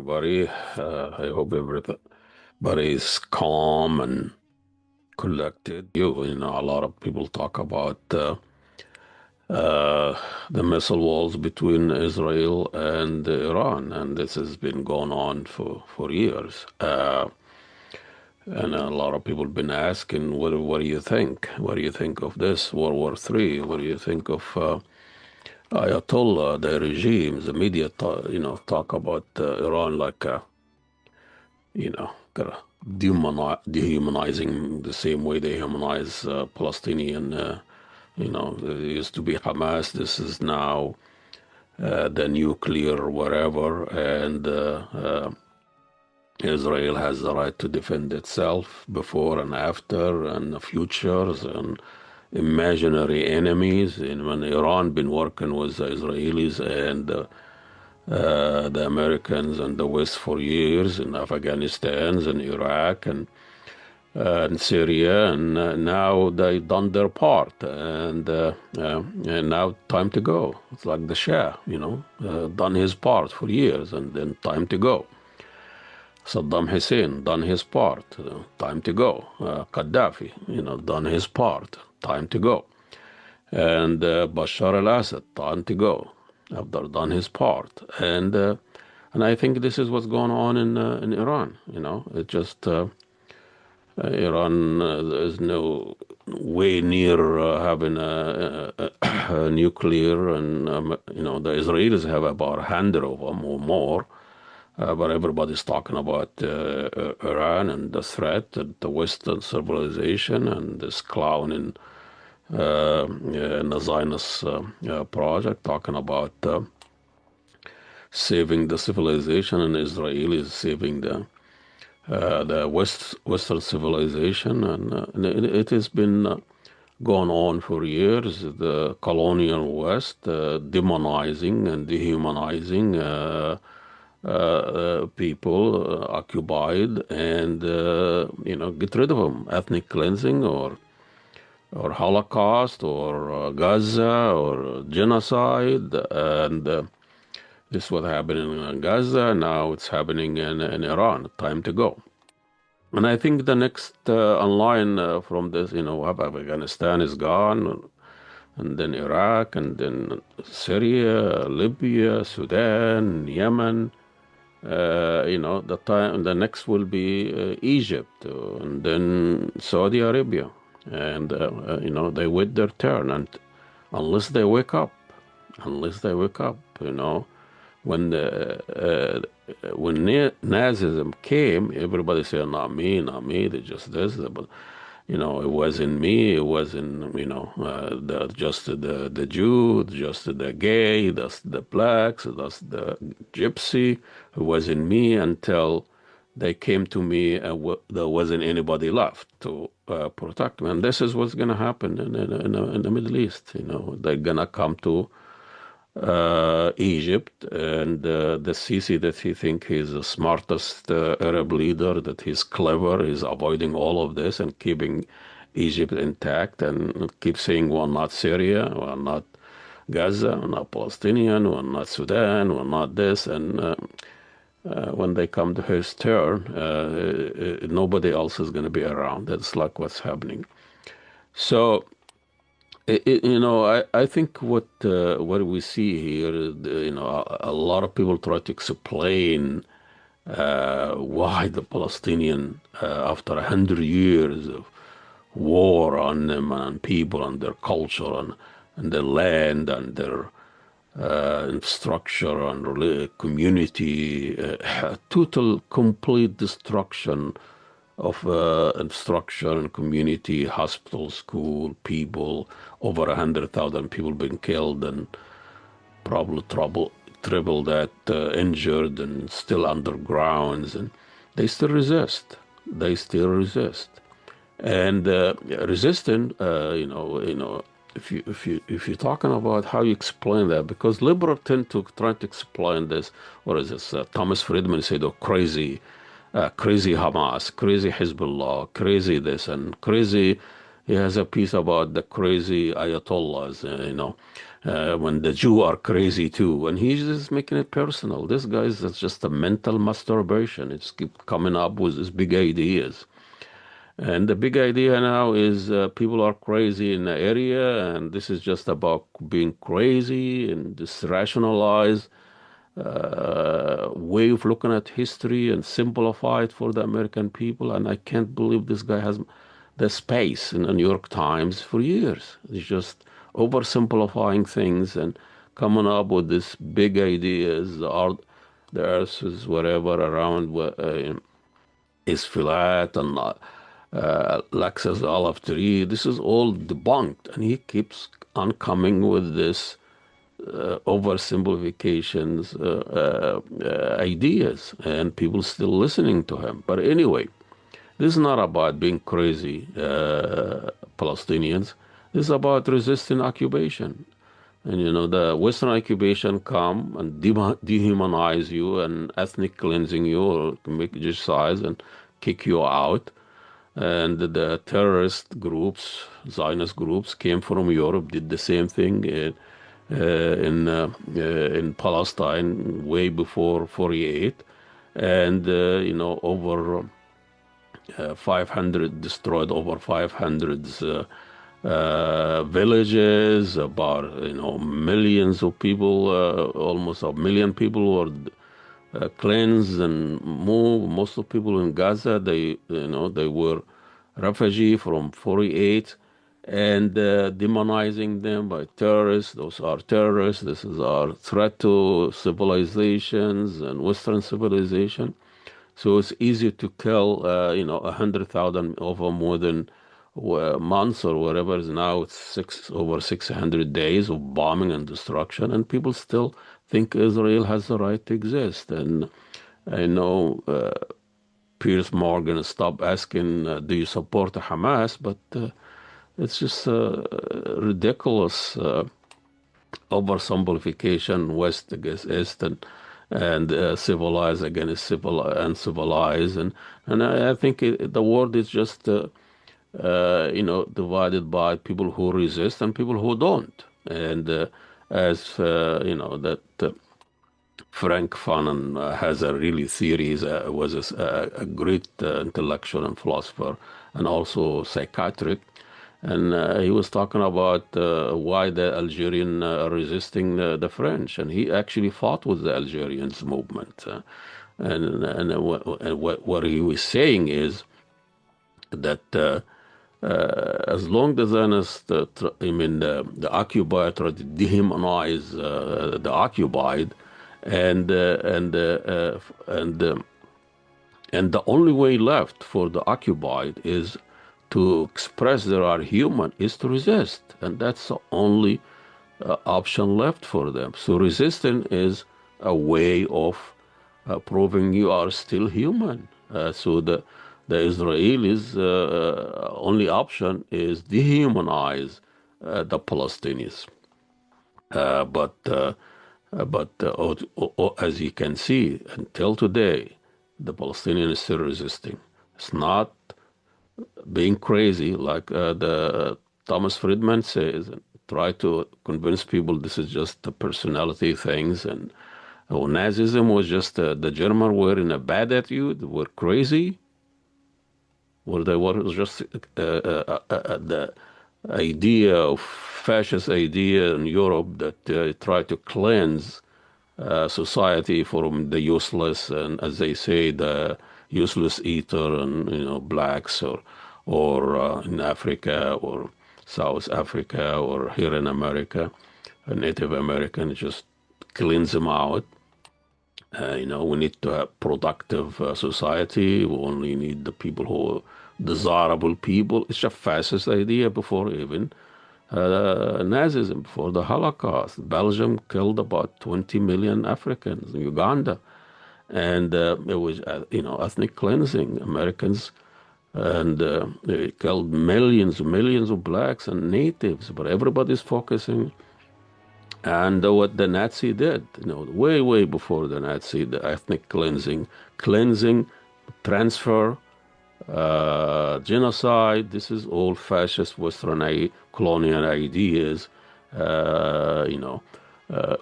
everybody. I hope everybody is calm and collected. A lot of people talk about the missile wars between Israel and Iran, and this has been going on for years. And a lot of people have been asking, what do you think? What do you think of this World War III? What do you think of Ayatollah, the regimes, the media, talk about Iran like kind of dehumanizing the same way they humanize Palestinian. It used to be Hamas. This is now the nuclear whatever, and Israel has the right to defend itself before and after, and the futures and imaginary enemies. And when Iran been working with the Israelis and the Americans and the West for years in Afghanistan and Iraq and Syria, and now they done their part, and now time to go. It's like the Shah, done his part for years, and then time to go. Saddam Hussein done his part, time to go. Gaddafi, done his part, time to go. And Bashar al-Assad, time to go. After done his part, and I think this is what's going on in Iran. It just Iran is no way near having a nuclear, and the Israelis have about 100 of them or more. But everybody's talking about Iran and the threat and the Western civilization and this clown in the Zionist project, talking about saving the civilization, and Israel is saving the Western civilization, and it has been going on for years. The colonial West demonizing and dehumanizing people occupied, and get rid of them, ethnic cleansing or Holocaust or Gaza or genocide, and this is what happened in Gaza. Now it's happening in Iran. Time to go. And I think the next online from this, Afghanistan is gone, and then Iraq, and then Syria, Libya, Sudan, Yemen. The next will be Egypt, and then Saudi Arabia. And they wait their turn, and unless they wake up, when Nazism came, everybody said, not me, they just this, but it wasn't me, it wasn't just the Jew, just the gay, that's the blacks, that's the gypsy. It wasn't me until they came to me, and there wasn't anybody left to protect me. And this is what's going to happen in the Middle East. They're going to come to Egypt, and the Sisi, that he think he's the smartest Arab leader, that he's clever, he's avoiding all of this and keeping Egypt intact, and keep saying we're not Syria, we're not Gaza, we're not Palestinian, we're not Sudan, we're not this, and when they come to his turn, nobody else is going to be around. That's like what's happening. So, I think what we see here, a lot of people try to explain why the Palestinian, after 100 years of war on them and people and their culture and their land and their infrastructure and community, total, complete destruction of infrastructure and community, hospital, school, people, over 100,000 people being killed, and probably triple that injured and still underground, and they still resist. And resisting, if you're talking about how you explain that, because liberals tend to try to explain this. What is this? Thomas Friedman said, crazy Hamas, crazy Hezbollah, crazy this, and crazy. He has a piece about the crazy Ayatollahs, when the Jew are crazy too, and he's just making it personal. This guy is just a mental masturbation. It's keep coming up with these big ideas. And the big idea now is people are crazy in the area, and this is just about being crazy and this rationalize way of looking at history and simplify it for the American people. And I can't believe this guy has the space in the New York Times for years. He's just oversimplifying things and coming up with these big ideas. The earth is wherever around is flat and Lexus olive tree. This is all debunked, and he keeps on coming with this oversimplifications ideas, and people still listening to him. But anyway, this is not about being crazy Palestinians. This is about resisting occupation. And the Western occupation come and dehumanize you and ethnic cleansing you or make you size and kick you out. And the terrorist groups, Zionist groups, came from Europe, did the same thing in Palestine way before 48, and over 500 destroyed over 500 villages, about millions of people, almost a million people were cleansed and moved. Most of the people in Gaza, they were refugee from 48, and demonizing them by terrorists. Those are terrorists. This is our threat to civilizations and Western civilization. So it's easy to kill, 100,000 over more than months or whatever. Now it's over 600 days of bombing and destruction, and people still think Israel has the right to exist. And I know Piers Morgan stopped asking, do you support Hamas? But it's just ridiculous oversimplification, West against East, and civilized against uncivilized, and I think the world is just divided by people who resist and people who don't. And as that Frank Fanon has a really theory, was a great intellectual and philosopher, and also psychiatric. And he was talking about why the Algerian are resisting the French, and he actually fought with the Algerians movement. And what he was saying is that as long as the occupier tried to dehumanize the occupied, and the only way left for the occupied is to express they are human, is to resist, and that's the only option left for them. So resistance is a way of proving you are still human. So the Israelis' only option is dehumanize the Palestinians. But as you can see, until today, the Palestinians are still resisting. It's not being crazy like the Thomas Friedman says, and try to convince people this is just the personality things, and Nazism was just the Germans were in a bad attitude, were crazy, or they were just the idea of fascist idea in Europe that try to cleanse society from the useless, and as they say, the useless eater, and blacks, or in Africa or South Africa or here in America, Native American, just cleanse them out. We need to have productive society. We only need the people who are desirable people. It's a fascist idea before even Nazism, before the Holocaust. Belgium killed about 20 million Africans in Uganda. And it was, ethnic cleansing. Americans, and they killed millions of blacks and natives, but everybody's focusing on what the Nazi did, way before the Nazi, the ethnic cleansing, transfer, genocide. This is all fascist Western colonial ideas, uh, you know, uh,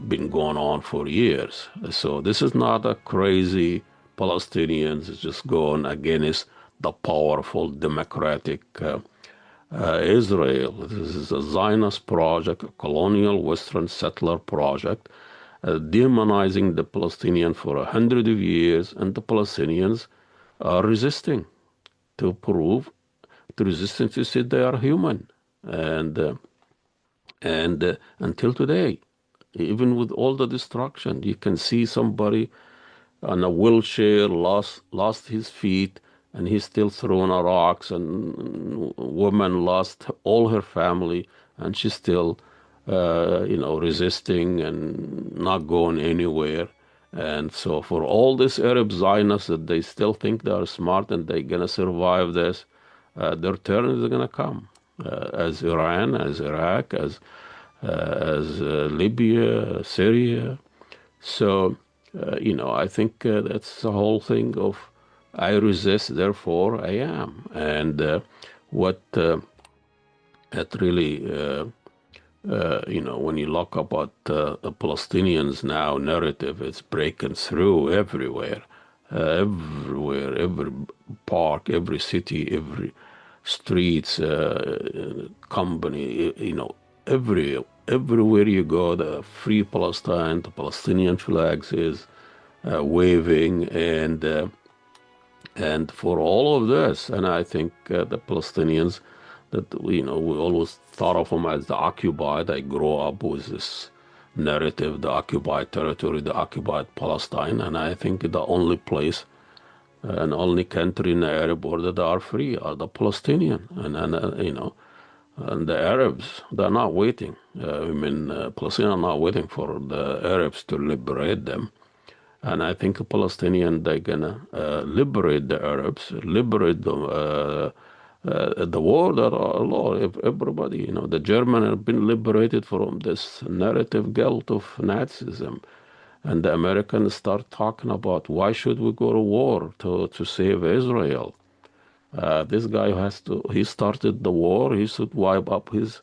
been going on for years. So this is not a crazy Palestinians just going against the powerful democratic Israel. This is a Zionist project, a colonial Western settler project, demonizing the Palestinian for 100 years, and the Palestinians are resisting to prove, to resisting to say they are human. And until today, even with all the destruction, you can see somebody on a wheelchair lost his feet, and he's still throwing rocks, and woman lost all her family, and she's still resisting and not going anywhere. And so for all these Arab Zionists that they still think they are smart and they're going to survive this, their turn is going to come, as Iran, as Iraq, as Libya, Syria. So, I think that's the whole thing of I resist, therefore I am. And what it really, when you look about the Palestinians now narrative, it's breaking through everywhere, everywhere, every park, every city, every streets, company, everywhere you go, the Free Palestine, the Palestinian flags is waving, and for all of this, and I think the Palestinians that we always thought of them as the occupied. I grew up with this narrative, the occupied territory, the occupied Palestine, and I think the only place and only country in the Arab world that are free are the Palestinian, and the Arabs, they're not waiting. Palestinians are not waiting for the Arabs to liberate them. And I think the Palestinians, they're going to liberate the Arabs, liberate the war that if everybody, the Germans have been liberated from this narrative guilt of Nazism. And the Americans start talking about why should we go to war to save Israel? This guy he started the war, he should wipe up his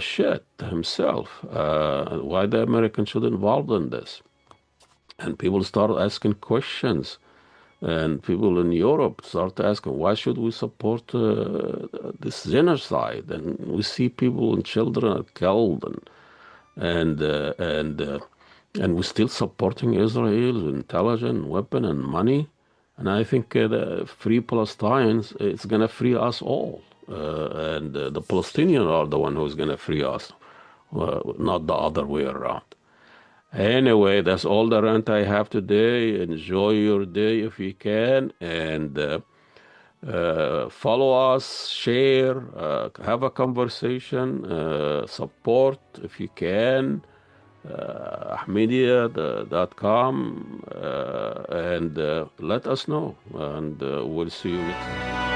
shit himself. Why the Americans should involved in this? And people start asking questions. And people in Europe start asking, why should we support this genocide? And we see people and children are killed, and uh, and uh, and we're still supporting Israel with intelligence, weapon, and money. And I think the free Palestinians, it's going to free us all. And the Palestinians are the one who's going to free us, not the other way around. Anyway, that's all the rant I have today. Enjoy your day if you can, and follow us, share, have a conversation, support if you can. Ahmedia.com, and let us know, and we'll see you next time.